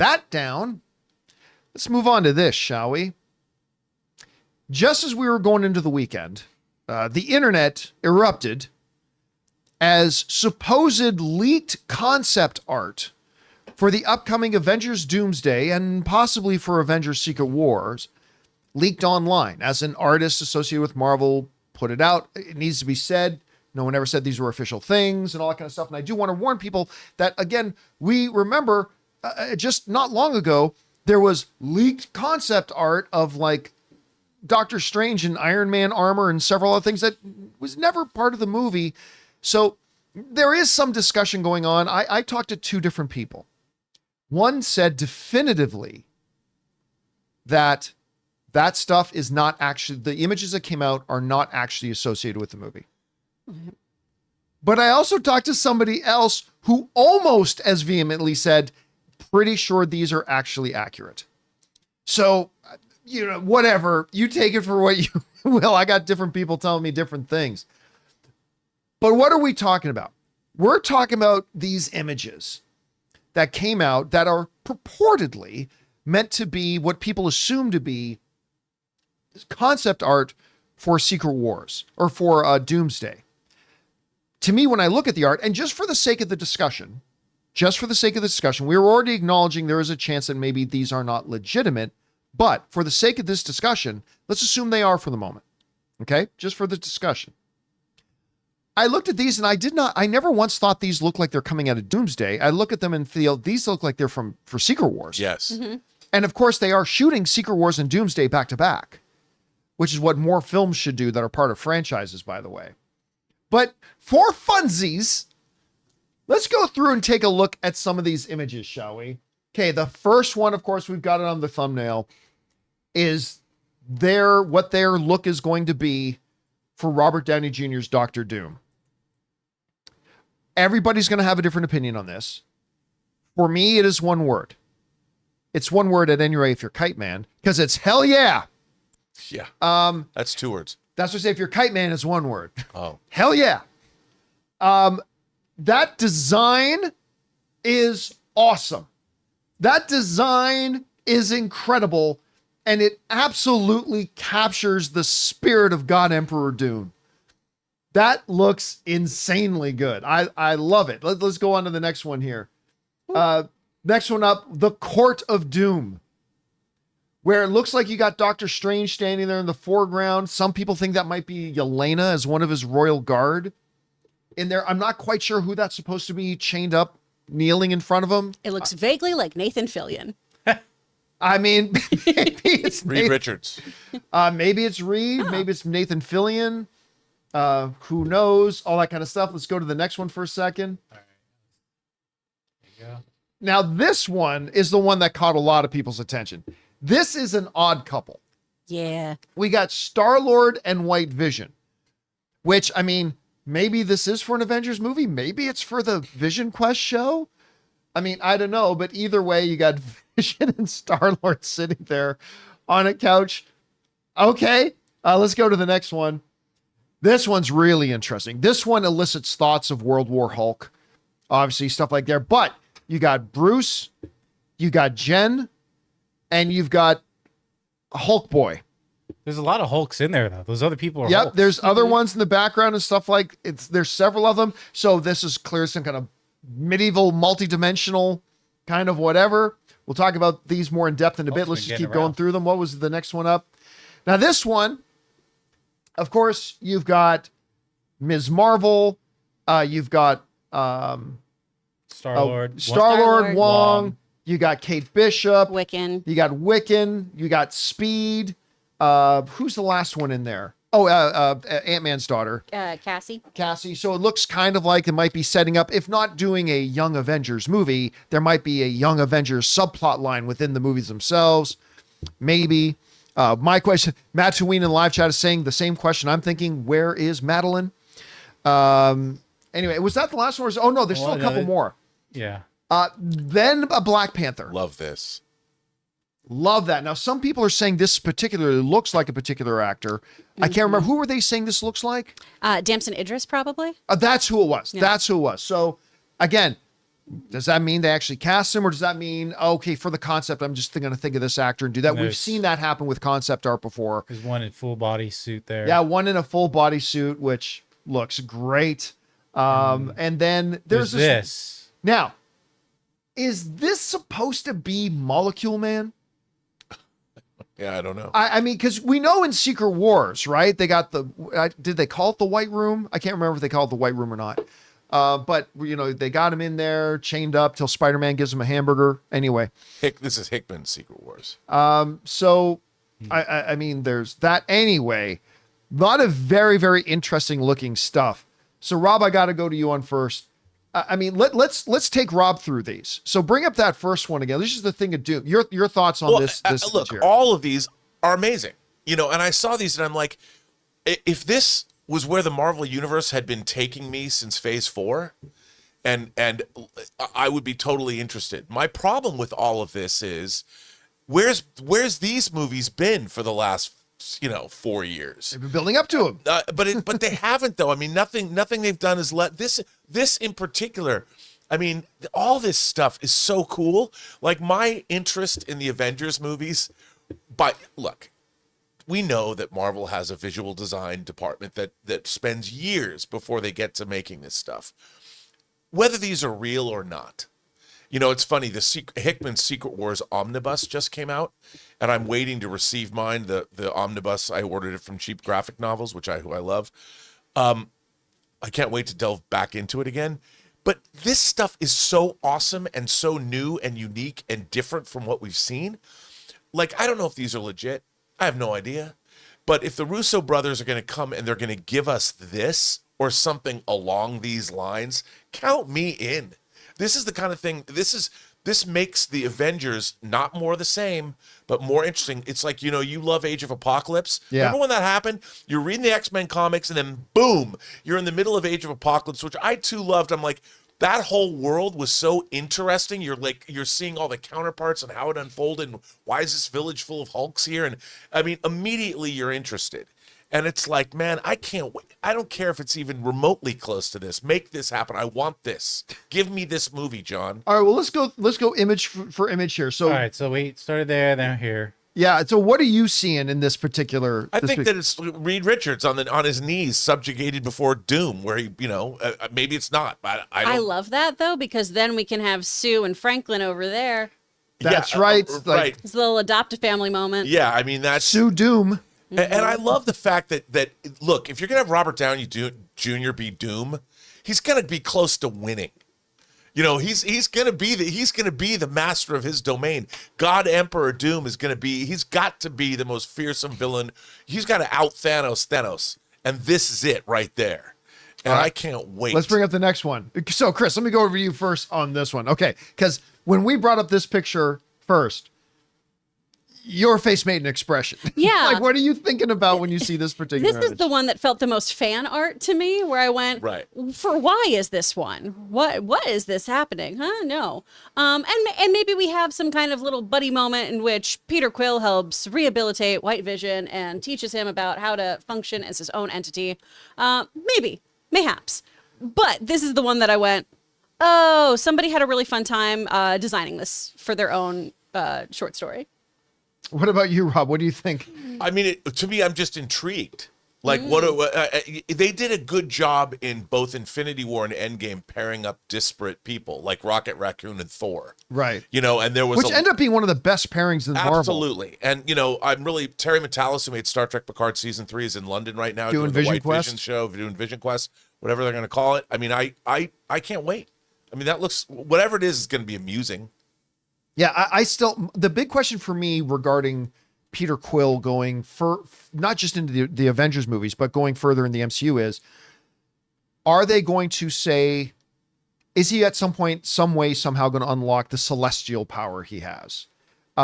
that down, let's move on to this, shall we? Just as we were going into the weekend, the internet erupted as supposed leaked concept art for the upcoming Avengers Doomsday and possibly for Avengers Secret Wars leaked online. As an artist associated with Marvel put it out, it needs to be said, no one ever said these were official things and all that kind of stuff. And I do want to warn people that, again, we remember just not long ago, there was leaked concept art of like Doctor Strange and Iron Man armor and several other things that was never part of the movie. So there is some discussion going on. I talked to two different people. One said definitively that stuff is not actually, the images that came out are not actually associated with the movie. Mm-hmm. But I also talked to somebody else who almost as vehemently said, pretty sure these are actually accurate. So, you know, whatever, you take it for what you will. I got different people telling me different things. But what are we talking about? We're talking about these images that came out that are purportedly meant to be what people assume to be concept art for Secret Wars or for Doomsday. To me, when I look at the art, and just for the sake of the discussion, we were already acknowledging there is a chance that maybe these are not legitimate, but for the sake of this discussion, let's assume they are for the moment. Okay? Just for the discussion. I looked at these and I never once thought these look like they're coming out of Doomsday. I look at them and feel these look like they're for Secret Wars. Yes. Mm-hmm. And of course they are shooting Secret Wars and Doomsday back to back, which is what more films should do that are part of franchises, by the way. But for funsies, let's go through and take a look at some of these images, shall we? Okay, the first one, of course, we've got it on the thumbnail, is what their look is going to be for Robert Downey Jr.'s Doctor Doom. Everybody's going to have a different opinion on this. For me, it is one word. It's one word at any rate if you're Kite Man, because it's hell yeah. Yeah. That's two words. That's what I say. If you're Kite Man, it's one word. Oh. Hell yeah. That design is awesome. That design is incredible. And it absolutely captures the spirit of God Emperor Doom. That looks insanely good. I love it. Let's go on to the next one here. Next one up, the Court of Doom, where it looks like you got Doctor Strange standing there in the foreground. Some people think that might be Yelena as one of his royal guard in there. I'm not quite sure who that's supposed to be chained up, kneeling in front of him. It looks vaguely like Nathan Fillion. I mean, maybe it's Reed Richards. Maybe it's Reed. Maybe it's Nathan Fillion. Who knows? All that kind of stuff. Let's go to the next one for a second. All right. There you go. Now, this one is the one that caught a lot of people's attention. This is an odd couple. Yeah. We got Star-Lord and White Vision, which, I mean, maybe this is for an Avengers movie. Maybe it's for the Vision Quest show. I mean, I don't know, but either way, you got Vision and Star-Lord sitting there on a couch. Okay, let's go to the next one. This one's really interesting. This one elicits thoughts of World War Hulk, obviously stuff like there. But you got Bruce, you got Jen, and you've got Hulk Boy. There's a lot of Hulks in there, though. Those other people are Yep, Hulks. there's other ones in the background and stuff like there's several of them. So this is clear some kind of medieval, multi-dimensional kind of whatever. We'll talk about these more in depth in a bit. Let's just keep going through them. What was the next one up? Now this one, of course, you've got Ms. Marvel. You've got Star-Lord, Wong. You got Kate Bishop. Wiccan. You got Wiccan. You got Speed. Who's the last one in there? Oh, Ant-Man's daughter. Cassie. So it looks kind of like it might be setting up, if not doing a Young Avengers movie, there might be a Young Avengers subplot line within the movies themselves. Maybe. My question, Matt Tween in the live chat is saying the same question. I'm thinking, where is Madeline? Anyway, was that the last one? Oh no, there's still a couple more. Yeah. Then a Black Panther. Love this. Love that. Now, some people are saying this particularly looks like a particular actor. I can't remember. Who were they saying this looks like? Damson Idris, probably. That's who it was. Yeah. That's who it was. So, again, Does that mean they actually cast him, or does that mean, okay, for the concept, I'm just going to think of this actor and do that? And We've there's- seen that happen with concept art before. There's one in full body suit there. Yeah, one in a full body suit, which looks great. And then there's this. Now, is this supposed to be Molecule Man? Yeah, I don't know. I mean, because we know in Secret Wars, right? They got the, did they call it the White Room? I can't remember if they called it the White Room or not. But, you know, they got him in there, chained up till Spider-Man gives him a hamburger. Anyway. This is Hickman's Secret Wars. So, I mean, there's that anyway. A lot of very, very interesting looking stuff. So, Rob, I got to go to you on first. I mean, let's take Rob through these. So bring up that first one again. This is the thing of Doom. Your thoughts on this look, here. all of these are amazing. You know, and I saw these and I'm like, if this was where the Marvel Universe had been taking me since Phase 4, and I would be totally interested. My problem with all of this is, where's these movies been for the last 4 years? They've been building up to him. But they haven't, though. I mean, nothing they've done is let this in particular. I mean, all this stuff is so cool. Like, my interest in the Avengers movies. But look, we know that Marvel has a visual design department that spends years before they get to making this stuff. Whether these are real or not. You know, it's funny, Hickman's Secret Wars omnibus just came out, and I'm waiting to receive mine, the omnibus. I ordered it from Cheap Graphic Novels, who I love. I can't wait to delve back into it again. But this stuff is so awesome and so new and unique and different from what we've seen. Like, I don't know if these are legit. I have no idea. But if the Russo brothers are going to come and they're going to give us this or something along these lines, count me in. This is the kind of thing, this makes the Avengers not more the same, but more interesting. It's like, you love Age of Apocalypse. Yeah. Remember when that happened? You're reading the X-Men comics and then boom, you're in the middle of Age of Apocalypse, which I too loved. I'm like, that whole world was so interesting. You're seeing all the counterparts and how it unfolded and why is this village full of Hulks here? And I mean, immediately you're interested. And it's like, man, I can't wait. I don't care if it's even remotely close to this. Make this happen. I want this. Give me this movie, John. All right, well, let's go image for image here. So All right, so we started there, then here. yeah, so what are you seeing in this particular? I think that it's Reed Richards on his knees, subjugated before Doom, where he, maybe it's not. But I love that though, because then we can have Sue and Franklin over there. That's right. Right. It's a little adopt a family moment. Yeah, I mean that's Sue Doom. And I love the fact that look, if you're gonna have Robert Downey Jr. be Doom, he's gonna be close to winning. He's gonna be the master of his domain. God Emperor Doom he's got to be the most fearsome villain. He's got to out Thanos, and this is it right there. And I can't wait. Let's bring up the next one. So, Chris, let me go over to you first on this one. Okay, because when we brought up this picture first, your face made an expression. Yeah. Like, what are you thinking about when you see this particular This is the one that felt the most fan art to me, where I went, Right. For why is this one? What is this happening? Huh? No. And maybe we have some kind of little buddy moment in which Peter Quill helps rehabilitate White Vision and teaches him about how to function as his own entity. Mayhaps. But this is the one that I went, oh, somebody had a really fun time designing this for their own short story. What about you, Rob? What do you think? I mean, to me, I'm just intrigued. Like, they did a good job in both Infinity War and Endgame pairing up disparate people, like Rocket Raccoon and Thor. Right. And there was Which ended up being one of the best pairings in Marvel. Absolutely. And, I'm really, Terry Matalas, who made Star Trek Picard Season 3, is in London right now doing the Vision White Quest. Vision show, doing Vision Quest, whatever they're going to call it. I mean, I can't wait. I mean, that looks, whatever it is going to be amusing. Yeah, I still, the big question for me regarding Peter Quill going for not just into the Avengers movies, but going further in the MCU is, are they going to say, is he at some point, some way, somehow going to unlock the celestial power he has?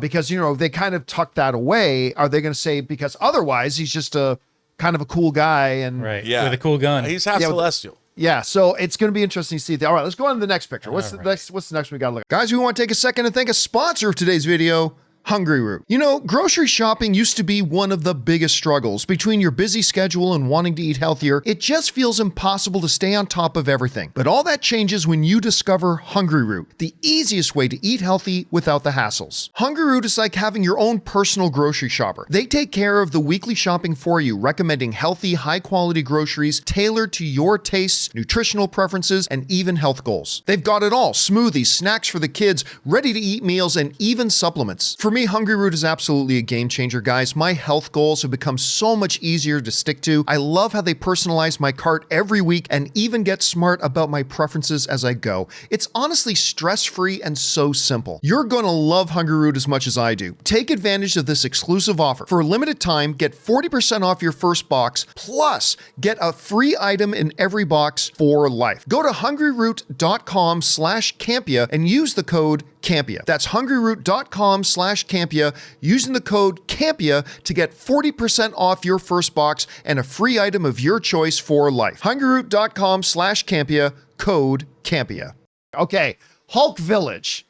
Because, they kind of tuck that away. Are they going to say, because otherwise he's just a kind of a cool guy and Right. Yeah. With a cool gun. He's half celestial. yeah, so it's going to be interesting to see. All right, let's go on to the next picture. What's the next one we got to look at? Guys, we want to take a second and thank a sponsor of today's video, Hungryroot. You know, grocery shopping used to be one of the biggest struggles. Between your busy schedule and wanting to eat healthier, it just feels impossible to stay on top of everything. But all that changes when you discover Hungryroot, the easiest way to eat healthy without the hassles. Hungryroot is like having your own personal grocery shopper. They take care of the weekly shopping for you, recommending healthy, high-quality groceries tailored to your tastes, nutritional preferences, and even health goals. They've got it all: smoothies, snacks for the kids, ready-to-eat meals, and even supplements. For me, Hungryroot is absolutely a game changer, guys. My health goals have become so much easier to stick to. I love how they personalize my cart every week and even get smart about my preferences as I go. It's honestly stress-free and so simple. You're gonna love Hungryroot as much as I do. Take advantage of this exclusive offer. For a limited time, get 40% off your first box, plus get a free item in every box for life. Go to hungryroot.com/Campea and use the code Campea. That's hungryroot.com/Campea, using the code Campea to get 40% off your first box and a free item of your choice for life. hungryroot.com/Campea, code Campea. Okay, Hulk Village.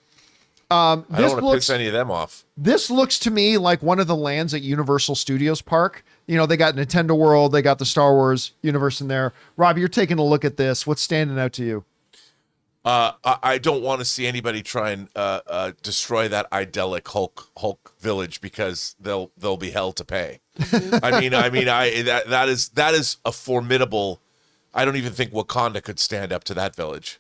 I don't want to piss any of them off. This looks to me like one of the lands at Universal Studios Park. You know, they got Nintendo World, they got the Star Wars universe in there. Rob, you're taking a look at this. What's standing out to you? I don't want to see anybody try and destroy that idyllic Hulk village, because they'll be hell to pay. That is a formidable. I don't even think Wakanda could stand up to that village.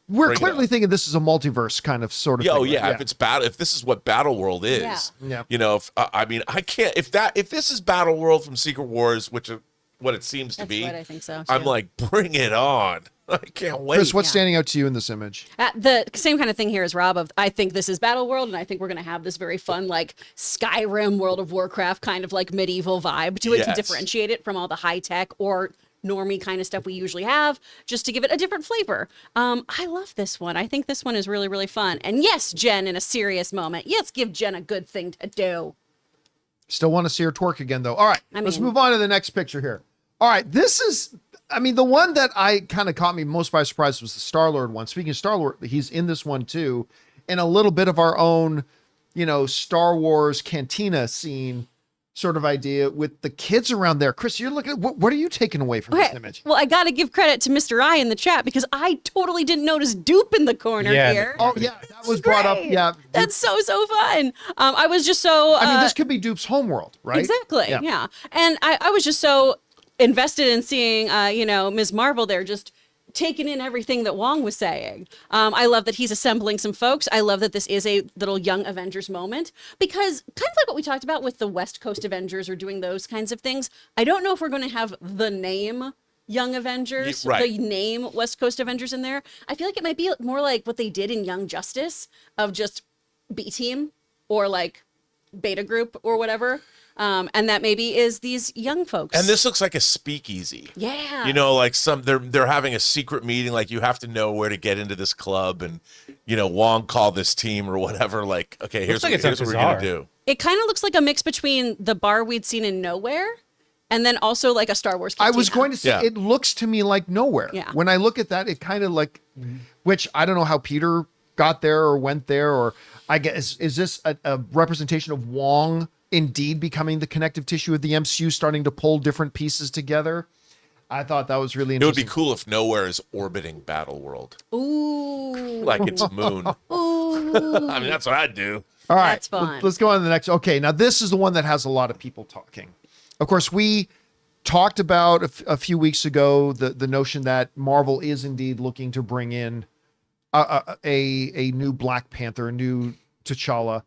We're clearly thinking this is a multiverse kind of sort of thing. Oh yeah, if this is what Battleworld is, Yeah. you know, I can't, if this is Battleworld from Secret Wars, which is what it seems to be, What I think so. I'm too. like, bring it on. I can't wait. Chris, what's standing out to you in this image? The same kind of thing here as Rob. I think this is Battleworld, and I think we're going to have this very fun, like Skyrim, World of Warcraft kind of like medieval vibe to it, to Yes. differentiate it from all the high tech or normie kind of stuff we usually have, just to give it a different flavor. I love this one. I think this one is really, really fun. And yes, Jen, in a serious moment, yes, give Jen a good thing to do. Still want to see her twerk again, though. All right, let's move on to the next picture here. All right, this is, the one that I kind of caught me most by surprise was the Star-Lord one. Speaking of Star-Lord, he's in this one too, in a little bit of our own, Star Wars cantina scene sort of idea with the kids around there. Chris, you're looking at, what are you taking away from this image? Well, I got to give credit to Mr. I in the chat, because I totally didn't notice Dupe in the corner here. Oh yeah, that was brought up. Yeah. That's so fun. I was just so... this could be Dupe's homeworld, right? Exactly, yeah. And I was just so invested in seeing, Ms. Marvel there just taking in everything that Wong was saying. I love that he's assembling some folks. I love that this is a little young Avengers moment, because kind of like what we talked about with the West Coast Avengers or doing those kinds of things, I don't know if we're going to have the name Young Avengers, the name West Coast Avengers in there. I feel like it might be more like what they did in Young Justice, of just B-Team or like Beta Group or whatever. And that maybe is these young folks. And this looks like a speakeasy. Yeah. Like they're having a secret meeting, like you have to know where to get into this club, and Wong called this team or whatever, like, okay, here's what we're gonna do. It kind of looks like a mix between the bar we'd seen in Nowhere and then also like a Star Wars cantina. I was going to say, it looks to me like Nowhere. Yeah. When I look at that, it kind of like, which I don't know how Peter got there or went there, or I guess, is this a representation of Wong indeed becoming the connective tissue of the MCU, starting to pull different pieces together? I thought that was really interesting. It would be cool if Nowhere is orbiting Battleworld. Ooh. Like it's a moon. Ooh. That's what I'd do. All right, That's fun. let's go on to the next. Okay, now this is the one that has a lot of people talking. Of course, we talked about a few weeks ago the notion that Marvel is indeed looking to bring in a new Black Panther, a new T'Challa.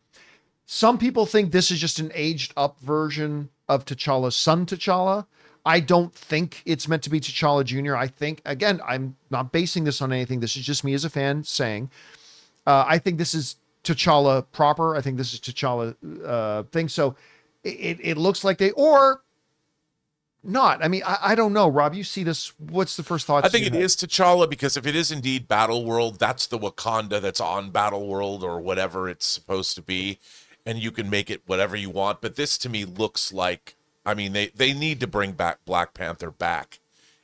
Some people think this is just an aged up version of T'Challa's son T'Challa. I don't think it's meant to be T'Challa Jr. I think, again, I'm not basing this on anything. This is just me as a fan saying, I think this is T'Challa proper. I think this is T'Challa thing. So it looks like or not. I don't know. Rob, you see this. What's the first thoughts? I think it is T'Challa, because if it is indeed Battleworld, that's the Wakanda that's on Battleworld or whatever it's supposed to be. And you can make it whatever you want. But this to me looks like, they need to bring back Black Panther back.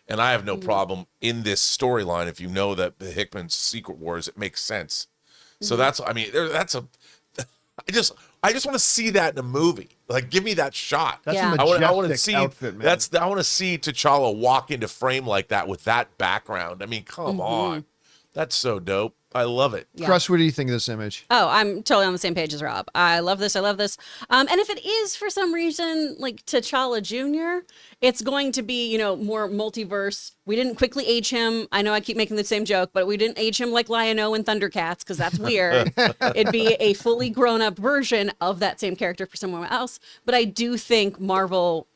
And I have no problem in this storyline. If you know that the Hickman's Secret Wars, it makes sense. So that's I just want to see that in a movie. Like, give me that shot. That's Yeah. a I majestic want to see outfit, man. I want to see T'Challa walk into frame like that with that background. I mean, come on, that's so dope. I love it. Yeah. Cress, what do you think of this image? Oh, I'm totally on the same page as Rob. I love this. I love this. And if it is for some reason like T'Challa Jr., it's going to be, you know, more multiverse. We didn't quickly age him. I know I keep making the same joke, but we didn't age him like Lion-O in Thundercats because that's weird. It'd be a fully grown-up version of that same character for someone else. But I do think Marvel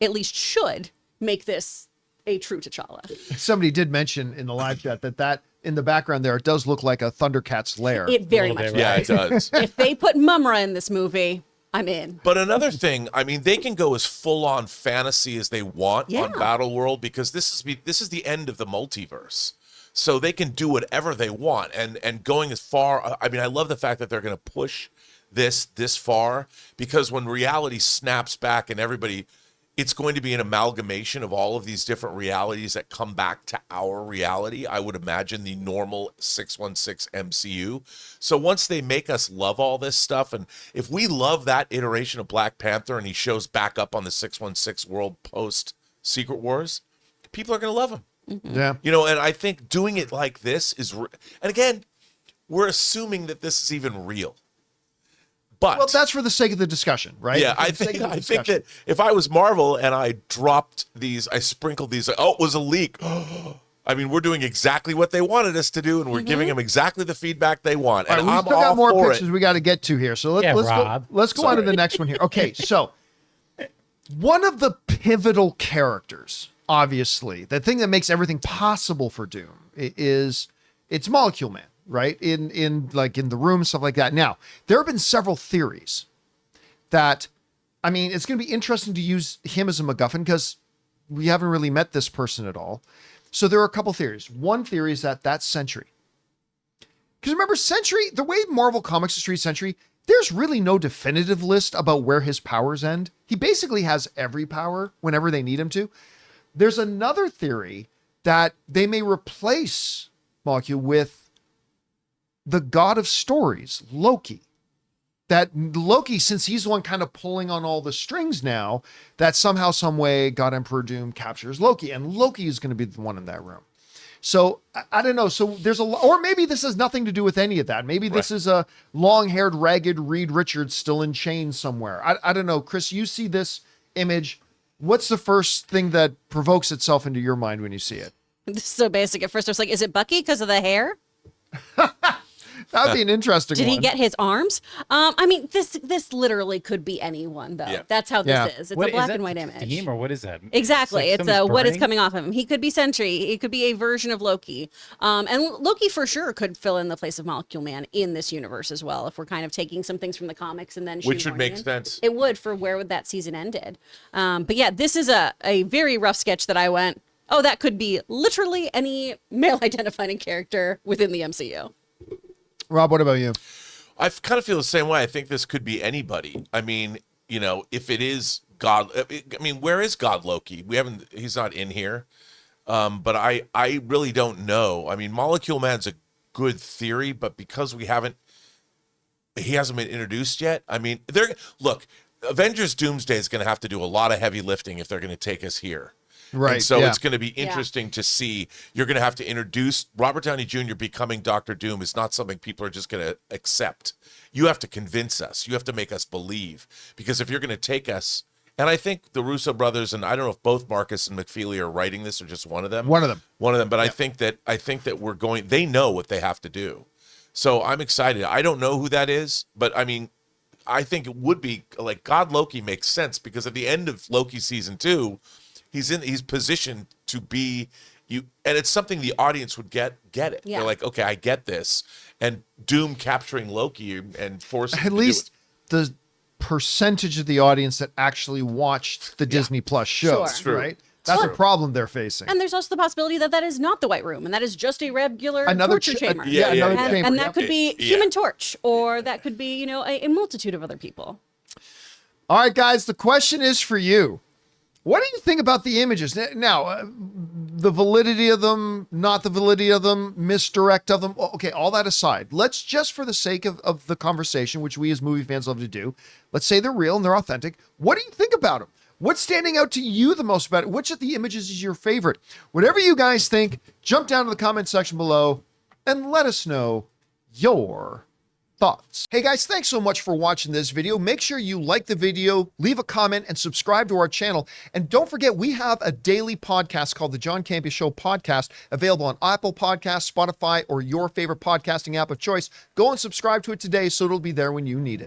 at least should make this a true T'Challa. Somebody did mention in the live chat that in the background there, it does look like a Thundercats lair. It very Little much bit, Yeah, does. it does. If they put Mumra in this movie, I'm in. But another thing, I mean, they can go as full on fantasy as they want Yeah. on Battleworld because this is the end of the multiverse. So they can do whatever they want and going as far. I mean, I love the fact that they're going to push this far because when reality snaps back and everybody, it's going to be an amalgamation of all of these different realities that come back to our reality. I would imagine the normal 616 MCU. So once they make us love all this stuff, and if we love that iteration of Black Panther and he shows back up on the 616 world post Secret Wars, people are going to love him. Yeah. You know, and I think doing it like this and again, we're assuming that this is even real. But Well, that's for the sake of the discussion, right? yeah, For I the sake think of the I think discussion. that if I was Marvel and I dropped these, I sprinkled these, oh, it was a leak. I mean, we're doing exactly what they wanted us to do, and we're giving them exactly the feedback they want. All And right, we I'm still all got more for pictures it. we got to get to here. So Yeah, let's Rob. go on to the next one here. Okay, so one of the pivotal characters, obviously, the thing that makes everything possible for Doom is it's Molecule Man, right? In like in the room, stuff like that. Now, there have been several theories that, I mean, it's going to be interesting to use him as a MacGuffin because we haven't really met this person at all. So there are a couple theories. One theory is that that's Sentry. Because remember, Sentry, the way Marvel Comics is treating Sentry, there's really no definitive list about where his powers end. He basically has every power whenever they need him to. There's another theory that they may replace Molecule with the god of stories, Loki. That Loki, since he's the one kind of pulling on all the strings now, that somehow, some way, God Emperor Doom captures Loki, and Loki is going to be the one in that room. So I don't know. So there's or maybe this has nothing to do with any of that. Maybe this is a long-haired, ragged Reed Richards still in chains somewhere. I don't know. Chris, you see this image. What's the first thing that provokes itself into your mind when you see it? This is so basic. At first, I was like, is it Bucky because of the hair? That would be an interesting Did one. he get his arms? I mean, this literally could be anyone, though. Yeah. That's how this Yeah. is. It's What- a is black that and white the image. Steam or what is that? Exactly. It's somebody's what is burning? coming off of him. He could be Sentry. He could be a version of Loki. And Loki for sure could fill in the place of Molecule Man in this universe as well. If we're kind of taking some things from the comics and then Which would shoehorning make in. sense. It would for where would that season ended. But yeah, this is a very rough sketch that I went, oh, that could be literally any male identifying character within the MCU. Rob, what about you? I kind of feel the same way. I think this could be anybody. I mean, you know, if it is God, I mean, where is God Loki? He's not in here. But I really don't know. I mean, Molecule Man's a good theory, but because he hasn't been introduced yet. I mean, look, Avengers Doomsday is going to have to do a lot of heavy lifting if they're going to take us here. Right. And so yeah. it's going to be interesting to see. You're going to have to introduce Robert Downey Jr. becoming Dr. Doom is not something people are just going to accept. You have to convince us. You have to make us believe. Because if you're going to take us, and I think the Russo brothers, and I don't know if both Marcus and McFeely are writing this or just one of them. One of them. But I think that we're going. They know what they have to do. So I'm excited. I don't know who that is, but I mean, I think it would be like God Loki makes sense because at the end of Loki season 2. He's positioned to be you, and it's something the audience would get it. Yeah. They're like, okay, I get this. And Doom capturing Loki and forcing him At to least do it. the percentage of the audience that actually watched the Disney Plus show, Sure. True. right? That's a problem they're facing. And there's also the possibility that that is not the White Room, and that is just a regular torture chamber. yeah, another yeah. chamber. And yeah. that could be Yeah. Human Torch, or that could be, a multitude of other people. All right, guys, the question is for you. What do you think about the images? Now, the validity of them, not the validity of them, misdirect of them. Okay, all that aside, let's just for the sake of the conversation, which we as movie fans love to do, let's say they're real and they're authentic. What do you think about them? What's standing out to you the most about it? Which of the images is your favorite? Whatever you guys think, jump down to the comment section below and let us know your thoughts. Hey guys, thanks so much for watching this video. Make sure you like the video, leave a comment, and subscribe to our channel. And don't forget, we have a daily podcast called the John Campea Show podcast, available on Apple Podcasts, Spotify, or your favorite podcasting app of choice. Go and subscribe to it today so it'll be there when you need it.